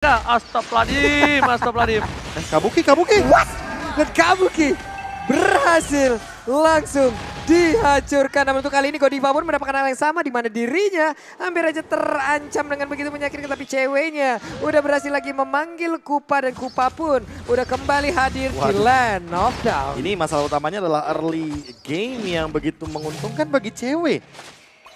apakah? Astagfirullahaladzim. Kabuki. What? Dan Kabuki berhasil langsung dihancurkan. Namun untuk kali ini Godiva pun mendapatkan hal yang sama di mana dirinya hampir aja terancam dengan begitu menyakitkan, tapi ceweknya udah berhasil lagi memanggil Kupa dan Kupa pun udah kembali hadir di Land of Down. Ini masalah utamanya adalah early game yang begitu menguntungkan bagi cewek.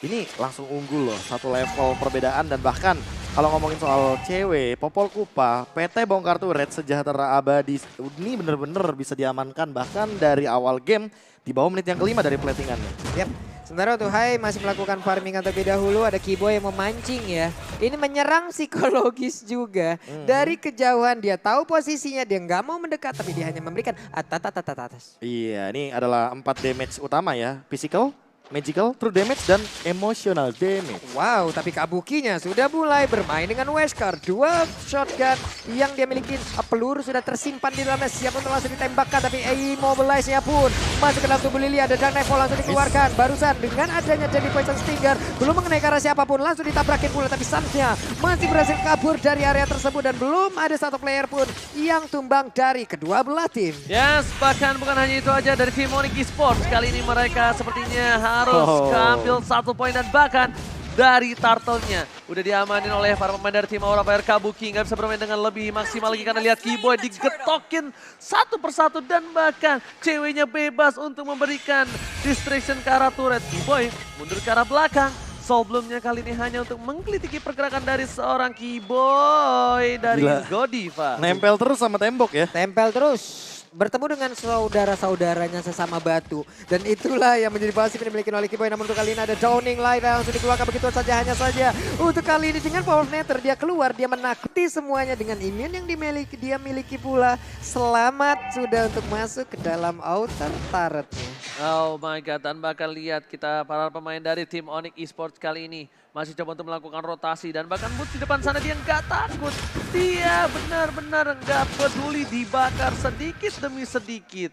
Ini langsung unggul loh, satu level perbedaan dan bahkan kalau ngomongin soal cewek, Popol Kupa, PT Bongkar Turret Sejahtera Abadi ini bener-bener bisa diamankan bahkan dari awal game di bawah menit yang kelima dari platingannya. Yap. Sementara untuk Hai masih melakukan farming terlebih dahulu, ada Kiboy yang memancing ya. Ini menyerang psikologis juga. Dari kejauhan dia tahu posisinya, dia nggak mau mendekat tapi dia hanya memberikan atas. Iya, ini adalah 4 damage utama ya, physical, magical, true damage, dan emotional damage. Wow, tapi Kabukinya sudah mulai bermain dengan Wesker. 2 shotgun yang dia miliki, peluru sudah tersimpan di dalamnya, siap untuk langsung ditembakkan. Tapi immobilize-nya pun masuk ke dalam tubuh Lily, ada Dark Knife langsung dikeluarkan. Barusan dengan adanya Deadly Poison Stinger, belum mengenai ke arah siapapun, langsung ditabrakin pula. Tapi Suns-nya masih berhasil kabur dari area tersebut dan belum ada satu player pun yang tumbang dari kedua belah tim. Yes, bahkan bukan hanya itu aja dari tim Onyx Esports. Kali ini mereka sepertinya harus ambil 1 poin dan bahkan dari turtle-nya udah diamanin oleh para pemain dari tim Aura Fire. Kabuki nggak bisa bermain dengan lebih maksimal lagi karena lihat Kiboy digetokin satu persatu dan bahkan ceweknya bebas untuk memberikan distraction ke arah turret. Kiboy mundur ke arah belakang. Sebelumnya kali ini hanya untuk menggelitiki pergerakan dari seorang Kiboy dari Godiva. Nempel terus sama tembok ya. Tempel terus. Bertemu dengan saudara-saudaranya sesama batu. Dan itulah yang menjadi pasif yang dimiliki oleh Kiboy. Namun untuk kali ini ada Downing Light yang langsung dikeluarkan begitu saja. Hanya saja untuk kali ini dengan Power of Nether dia keluar. Dia menakuti semuanya dengan immune yang dia miliki pula. Selamat sudah untuk masuk ke dalam outer turretnya. Oh my god, dan bahkan lihat kita para pemain dari tim Onyx Esports kali ini masih coba untuk melakukan rotasi dan bahkan Boots di depan sana dia nggak takut. Dia benar-benar nggak peduli dibakar sedikit demi sedikit.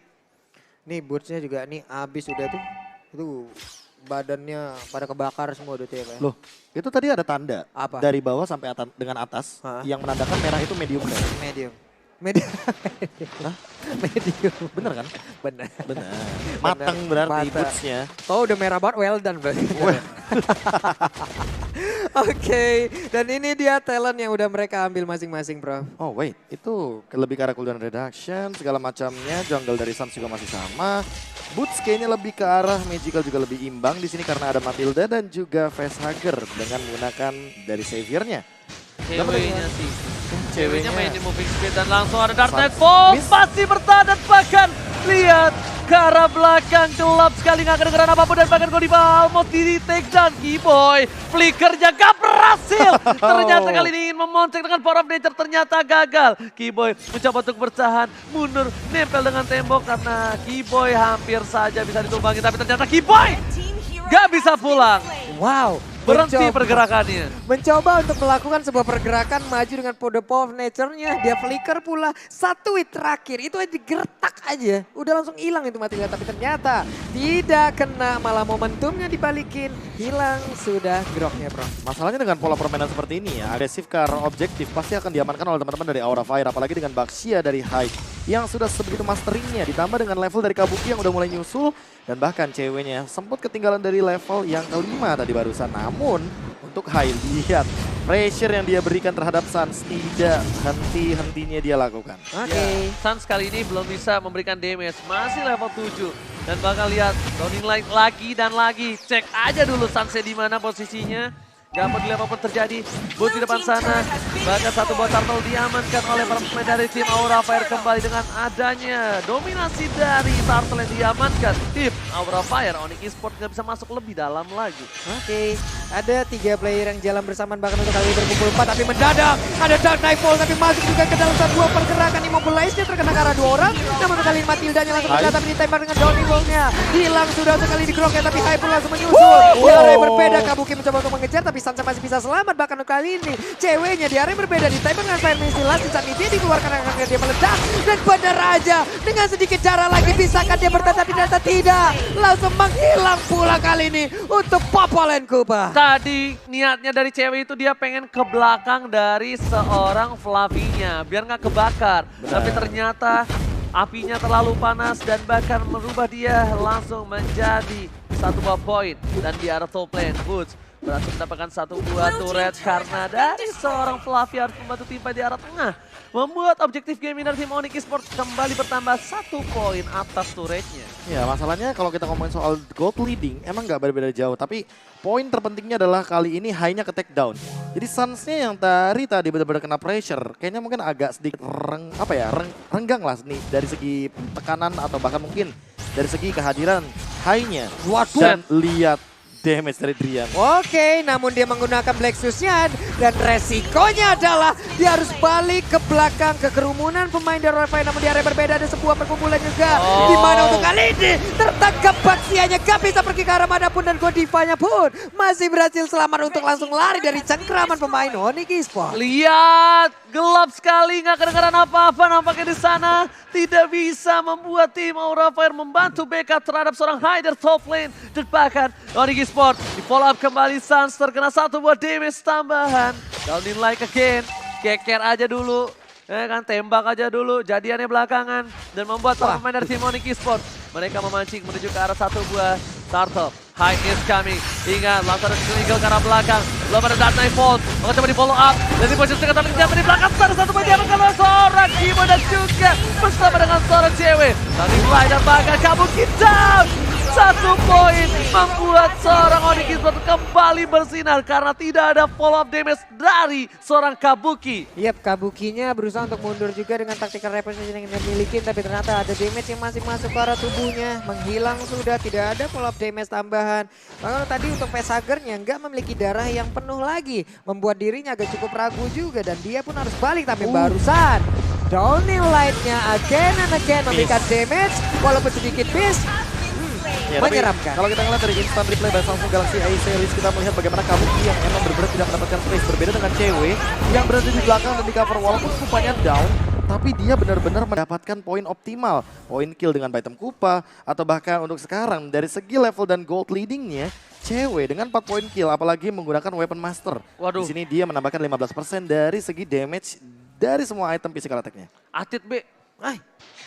Nih Boots-nya juga nih abis udah tuh. Itu badannya pada kebakar semua udah tuh ya Pak. Loh, itu tadi ada tanda Apa? dari bawah sampai dengan atas yang menandakan merah itu medium. Medium. Hah? Medium. Bener kan? Bener. Mateng berarti Mata. bootsnya. Oh udah merah banget, well done berarti. Oke, dan ini dia talent yang udah mereka ambil masing-masing bro. Oh wait, itu lebih ke arah cooldown reduction, segala macamnya. Jungle dari Suns juga masih sama. Boots kayaknya lebih ke arah magical juga lebih imbang di sini karena ada Matilda dan juga Facehugger dengan menggunakan dari saviornya. Ceweknya sih. Ceweknya main di moving speed dan langsung ada Dark Knight masih bertahan dan bahkan lihat ke arah belakang gelap sekali nggak kedengeran apapun dan bahkan Godiva almost di take down. Kiboy flickernya gak berhasil. Ternyata kali ini ingin memonceng dengan Power of Nature ternyata gagal. Kiboy mencoba untuk bertahan mundur nempel dengan tembok karena Kiboy hampir saja bisa ditumbangi tapi ternyata Kiboy gak bisa pulang. Wow. Berhenti pergerakannya. Mencoba untuk melakukan sebuah pergerakan maju dengan the power of nature-nya. Dia flicker pula. 1 hit terakhir itu aja digertak aja. Udah langsung hilang itu matinya. Tapi ternyata tidak kena. Malah momentumnya dibalikin. Hilang sudah groknya bro. Masalahnya dengan pola permainan seperti ini ya. Agresif ke arah objektif pasti akan diamankan oleh teman-teman dari Aura Fire. Apalagi dengan Baxia dari Hyde yang sudah sebegitu masteringnya. Ditambah dengan level dari Kabuki yang udah mulai nyusul. Dan bahkan ceweknya sempat ketinggalan dari level yang kelima tadi barusan. Namun untuk Hyde lihat pressure yang dia berikan terhadap Suns tidak henti-hentinya dia lakukan. Oke. Suns kali ini belum bisa memberikan damage, masih level 7. Dan bakal lihat Downing Light lagi dan lagi. Cek aja dulu Sunsnya di mana posisinya. Gak peduli apapun terjadi, Boots di depan sana. Bahkan satu buah turtle diamankan oleh para pemain dari tim Aura Fire kembali dengan adanya dominasi dari turtle yang diamankan. Tim Aura Fire, Onyx Esports gak bisa masuk lebih dalam lagi. Oke, ada 3 player yang jalan bersamaan bahkan untuk kali ini berkumpul 4 tapi mendadak ada Dark Knight Fall tapi masuk juga ke dalam sebuah pergerakan immobilize-nya terkena ke arah 2 orang. Namun untuk kali ini Matildanya langsung mendadak tapi ditembak dengan Downing Wall-nya. Hilang sudah untuk kali di groknya tapi Hype pun langsung menyusul. Yang berbeda Kabuki mencoba untuk mengejar tapi tapi Sansa masih bisa selamat. Bahkan kali ini ceweknya di area berbeda ditembak dengan Fire Missile Last. Di saat ini dia dikeluarkan agar dia meledak. Dan benar aja dengan sedikit jarak lagi bisakah dia bertahan, tapi ternyata tidak. Langsung menghilang pula kali ini untuk Popolen Kupa. Tadi niatnya dari cewek itu dia pengen ke belakang dari seorang Flavinya biar nggak kebakar. Tapi ternyata apinya terlalu panas dan bahkan merubah dia langsung menjadi satu buah poin. Dan di arah top lane, Woods berhasil mendapatkan satu buah turret karena dari seorang Flavia harus membantu timnya di arah tengah. Membuat objektif game dari tim Onyx Esports kembali bertambah 1 poin atas turretnya. Ya masalahnya kalau kita ngomongin soal gold leading emang nggak berbeda jauh. Tapi poin terpentingnya adalah kali ini high-nya ke take down. Jadi Suns-nya yang tadi benar-benar kena pressure. Kayaknya mungkin agak sedikit renggang lah nih dari segi tekanan atau bahkan mungkin dari segi kehadiran high-nya. Dan lihat damage dari Drian. Oke, namun dia menggunakan Black Shoes-nya dan resikonya adalah dia harus balik ke belakang ke kerumunan pemain dari Rafai. Namun di area berbeda ada sebuah perkumpulan juga. Di mana untuk kali ini tertangkap Baxianya, gak bisa pergi ke arah manapun dan Godivanya pun masih berhasil selamat untuk langsung lari dari cengkraman pemain Onyx Esports. Lihat, gelap sekali, nggak kedengaran apa-apa nampaknya di sana. Tidak bisa membuat tim Aura Fire membantu backup terhadap seorang Hyder top lane. Dan bahkan Onyx Esports di follow up kembali Suns terkena satu buah damage tambahan. Down in like again, keker aja dulu. Kan tembak aja dulu, jadiannya belakangan. Dan membuat para pemain dari tim Onyx Esports mereka memancing menuju ke arah satu buah startup. High is coming. Ingat, langsung ada Clinical ke arah belakang. Belum ada Dark Knight Vault. Maka coba di follow up. Dan di posisi tengah tapi di belakang. Ada satu pemain diamankan oleh seorang Kimo dan juga bersama dengan seorang cewek. Tadi mulai dan bahkan Kabuki down. 1 poin membuat seorang Onyx Esports kembali bersinar karena tidak ada follow up damage dari seorang Kabuki. Yap, Kabukinya berusaha untuk mundur juga dengan tactical reposition yang dia miliki, tapi ternyata ada damage yang masih masuk ke arah tubuhnya. Menghilang sudah, tidak ada follow up damage tambahan. Bahkan tadi untuk Facehagernya nggak memiliki darah yang penuh lagi. Membuat dirinya agak cukup ragu juga dan dia pun harus balik, tapi barusan Downing Light-nya again and again memberikan damage walaupun sedikit miss. Ya, menyeramkan. Kalau kita ngeliat dari instant replay dari Samsung Galaxy A series, kita melihat bagaimana Kabuki yang emang benar-benar tidak mendapatkan space. Berbeda dengan cewek yang berada di belakang dan di cover walaupun kupanya down, tapi dia benar-benar mendapatkan poin optimal. Poin kill dengan item Kupa atau bahkan untuk sekarang dari segi level dan gold leadingnya, cewek dengan 4 poin kill apalagi menggunakan weapon master. Waduh. Di sini dia menambahkan 15% dari segi damage dari semua item physical attack-nya. Atit B.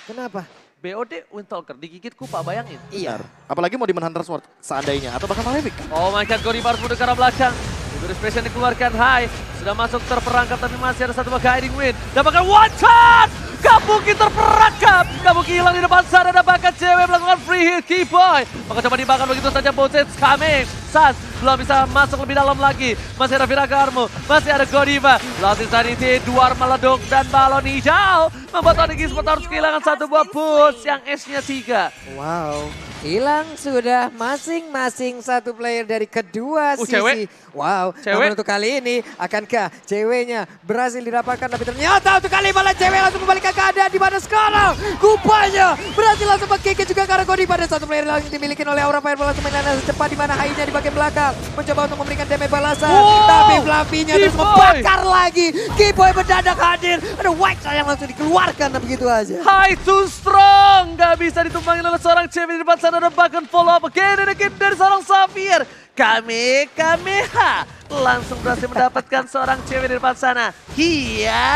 Kenapa? BOD Windtalker digigit Kupa, bayangin. Iya. Apalagi mau Demon Hunter Sword seandainya atau bahkan Mavic. Oh my god, Goribar mundur ke arah belakang. Itu expression dikeluarkan, Hai. Sudah masuk terperangkap tapi masih ada satu buah guiding wind. Dapatkan one shot! Kabuki terperangkap. Kabuki hilang di depan sana dan bahkan cewek melakukan free hit Keyboy. Maka coba dibakar begitu saja Botsets coming. Sans belum bisa masuk lebih dalam lagi. Masih ada Viragarmo, masih ada Godiva. Lost Insanity, Duar meleduk dan balon hijau. Membuat Onyx Esports harus kehilangan satu buah push yang S-nya 3. Wow. Hilang sudah masing-masing satu player dari kedua sisi. Cewek. Wow, Cewek. namun untuk kali ini akankah ceweknya berhasil didapatkan, tapi ternyata untuk kali malah cewek langsung membalikkan keadaan di mana sekarang. Kupanya berhasil langsung mengkikit juga karena Godi pada satu player yang dimiliki oleh Aura Fire langsung mainan secepat di mana Hai-nya di bagian belakang. Mencoba untuk memberikan damage balasan, tapi Flavinya terus membakar lagi. Keyboy mendadak hadir, ada white yang langsung dikeluarkan dan begitu aja. Hai too strong, gak bisa ditumbangin oleh seorang cewek di depan sana dan bahkan follow up again and again dari seorang Xavier. Kamehameha langsung berhasil mendapatkan seorang cewek di depan sana. Iya.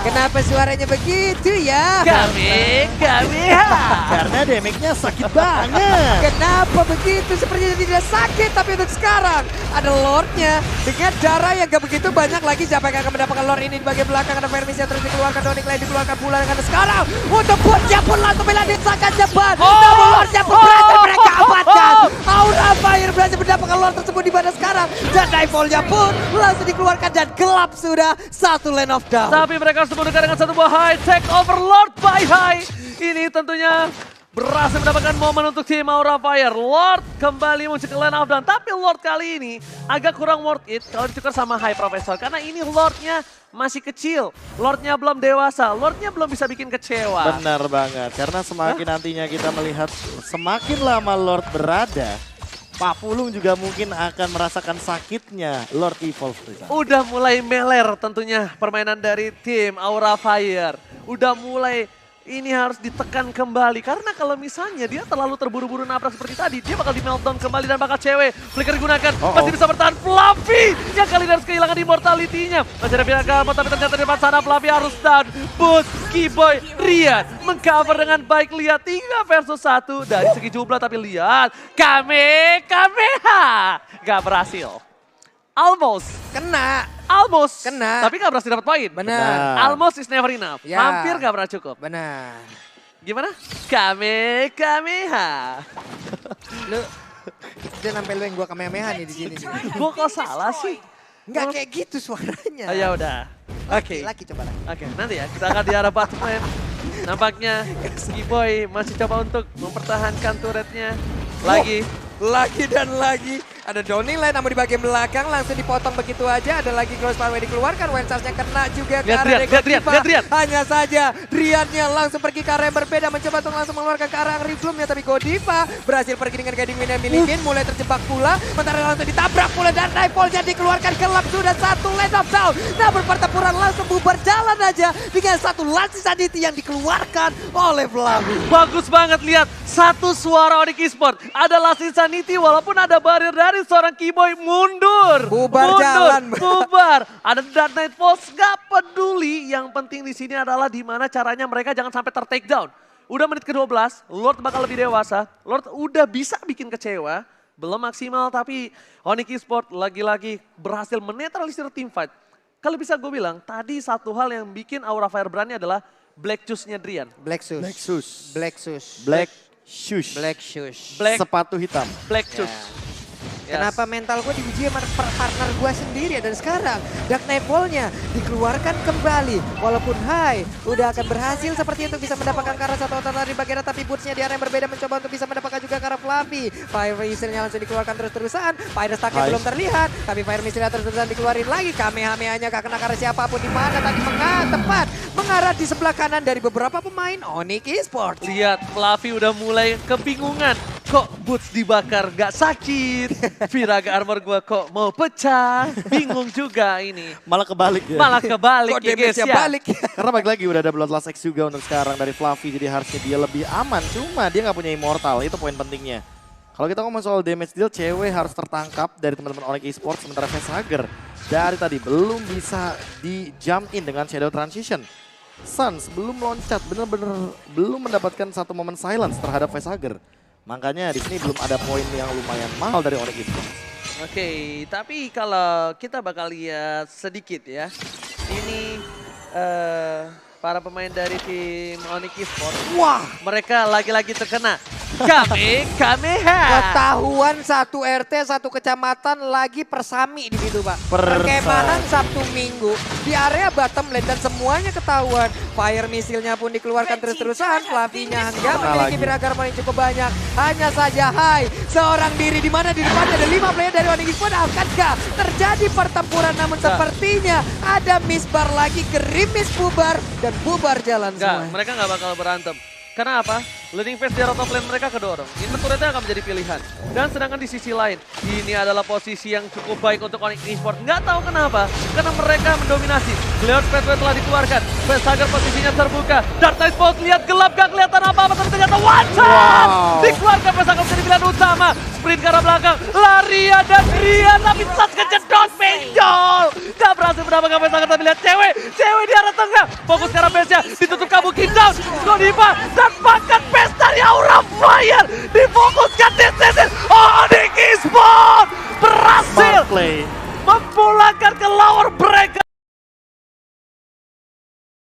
Kenapa suaranya begitu ya? Kamehameha. Karena damage-nya sakit banget. Kenapa begitu? Sepertinya tidak sakit, tapi untuk sekarang ada Lord-nya dengan darah yang gak begitu banyak lagi. Siapa yang akan mendapatkan Lord ini di bagian belakang? Ada Fermis yang terus dikeluarkan, Donic Lane dikeluarkan pula dengan sekarang. Untuk Botnya pun langsung meladin sangat cepat. Namun Lord-nya pun berhasil mereka amankan. Aura Fire berhasil mendapatkan Lord tersebut di mana sekarang. Dan Nightfall-nya pun langsung dikeluarkan dan gelap sudah satu lane of down. Tapi mereka semua dekat dengan satu buah high take over Lord by high. Ini tentunya berhasil mendapatkan momen untuk tim Aura Fire. Lord kembali muncul ke lane of down. Tapi Lord kali ini agak kurang worth it kalau ditukar sama High Professor. Karena ini Lordnya masih kecil. Lordnya belum dewasa. Lordnya belum bisa bikin kecewa. Benar banget. Karena semakin nantinya kita melihat semakin lama Lord berada, Pak Pulung juga mungkin akan merasakan sakitnya Lord Evolve. Udah mulai meler tentunya permainan dari tim Aura Fire. Udah mulai ini harus ditekan kembali. Karena kalau misalnya dia terlalu terburu-buru nabrak seperti tadi, dia bakal di meltdown kembali dan bakal cewek. Flicker digunakan, masih bisa bertahan Fluffy yang kali ini harus kehilangan immortality-nya. Masih ada pihak Galmo, tapi ternyata di depan sana Fluffy harus down. Boost, Keyboy, Rian mengcover dengan baik. Lihat 3 versus 1 dari segi jumlah, tapi lihat Kamehameha gak berhasil. Almost. Almost. Kena. Tapi gak berhasil dapat poin. Benar. Almost is never enough. Ya. Hampir gak pernah cukup. Benar. Gimana? Kamehameha. Lu dia sampai lu yang gua kamehameha nih di sini. Gue kok salah sih? Enggak kayak gitu suaranya. Oh, ya udah. Oke. Laki coba lagi. Oke, nanti ya kita akan di arah bottom lane. Nampaknya Skiboy masih coba untuk mempertahankan turretnya. Lagi dan lagi. Ada Downing Line namun di bagian belakang langsung dipotong begitu aja. Ada lagi Cross Power dikeluarkan. Wensars yang kena juga ke arah Lihat. Hanya saja Driannya langsung pergi ke arah yang berbeda. Mencoba untuk langsung mengeluarkan ke arah Riflumnya. Tapi Godiva berhasil pergi dengan guiding win yang milikin. Mulai terjebak pula. Sementara langsung ditabrak pula dan Nightfall-nya dikeluarkan. Gelap sudah satu Land of Sound. Namun pertempuran langsung bubar jalan aja. Dengan satu Last Sanity yang dikeluarkan oleh Flavi. Bagus banget lihat. Satu suara Onyx Esports. Ada Last Insanity walaupun ada barrier dari seorang Keyboy mundur. Jalan. Bubar. Ada Dark Knight Pulse, gak peduli. Yang penting di sini adalah dimana caranya mereka jangan sampai ter-take down. Udah menit ke-12, Lord bakal lebih dewasa. Lord udah bisa bikin kecewa. Belum maksimal tapi Onyx Esports lagi-lagi berhasil menetralisir team fight. Kalau bisa gue bilang, tadi satu hal yang bikin Aura Fire berani adalah Black Shoes-nya Drian. Black Shoes. Sepatu hitam. Black Shoes. Yes. Kenapa mental gue diuji sama partner gue sendiri dan sekarang Dark Nightfall-nya dikeluarkan kembali. Walaupun Hai udah akan berhasil seperti itu bisa mendapatkan karena satu otot di bagian tapi boots-nya di area yang berbeda mencoba untuk bisa mendapatkan juga karena Fluffy. Fire Missile-nya langsung dikeluarkan terus-terusan. Fire Stack-nya belum terlihat tapi Fire Missile-nya terus-terusan dikeluarin lagi. Kamehameha-nya gak kena karena siapapun di mana tadi tepat mengarah di sebelah kanan dari beberapa pemain Onyx Esports. Lihat Fluffy udah mulai kebingungan. Kok boots dibakar gak sakit? Viraga armor gue kok mau pecah? Bingung juga ini. Malah kebalik ya. Kok ya guys ya. balik. Karena balik lagi udah ada Bloodlust X juga untuk sekarang dari Fluffy. Jadi harusnya dia lebih aman. Cuma dia nggak punya immortal. Itu poin pentingnya. Kalau kita ngomong soal damage deal, cewek harus tertangkap dari teman-teman Onyx Esports. Sementara Facehugger dari tadi belum bisa di jump in dengan Shadow Transition. Suns belum loncat, bener-bener belum mendapatkan satu momen silence terhadap Facehugger. Makanya di sini belum ada poin yang lumayan mahal dari Onyx Esports. Oke, tapi kalau kita bakal lihat sedikit ya. Ini para pemain dari tim Onyx Esports. Wah, mereka lagi-lagi terkena Kamehameha. Ketahuan satu RT, satu kecamatan lagi persami di situ, Pak. Perkemahan Sabtu Minggu di area bottom lane dan semuanya ketahuan. Fire missile-nya pun dikeluarkan terus-terusan. Fluffy-nya hingga memiliki Viraga yang cukup banyak. Hanya saja Hai, seorang diri di mana di depannya ada 5 player dari Onyx Esports. Akankah terjadi pertempuran? Namun sepertinya ada misbar lagi, gerimis bubar dan bubar jalan semua. Mereka nggak bakal berantem. Karena apa? Leading phase di out of lane mereka kedorong. Turretnya akan menjadi pilihan. Dan sedangkan di sisi lain, ini adalah posisi yang cukup baik untuk Onyx Esports. Nggak tahu kenapa, karena mereka mendominasi. Cloud Pathway telah dikeluarkan. Facehugger posisinya terbuka. Dark Knight Pulse lihat gelap, gak kelihatan apa-apa, tapi ternyata one shot! Dikeluarkan Facehugger menjadi pilihan utama. Sprint ke arah belakang, lari dan Rian, tapi sat kejedot benjol. Gak berhasil mendapatkan Facehugger, tapi lihat cewek di arah tengah. Fokus ke arah base-nya, ditutup Kabuki down. Godiva, Dark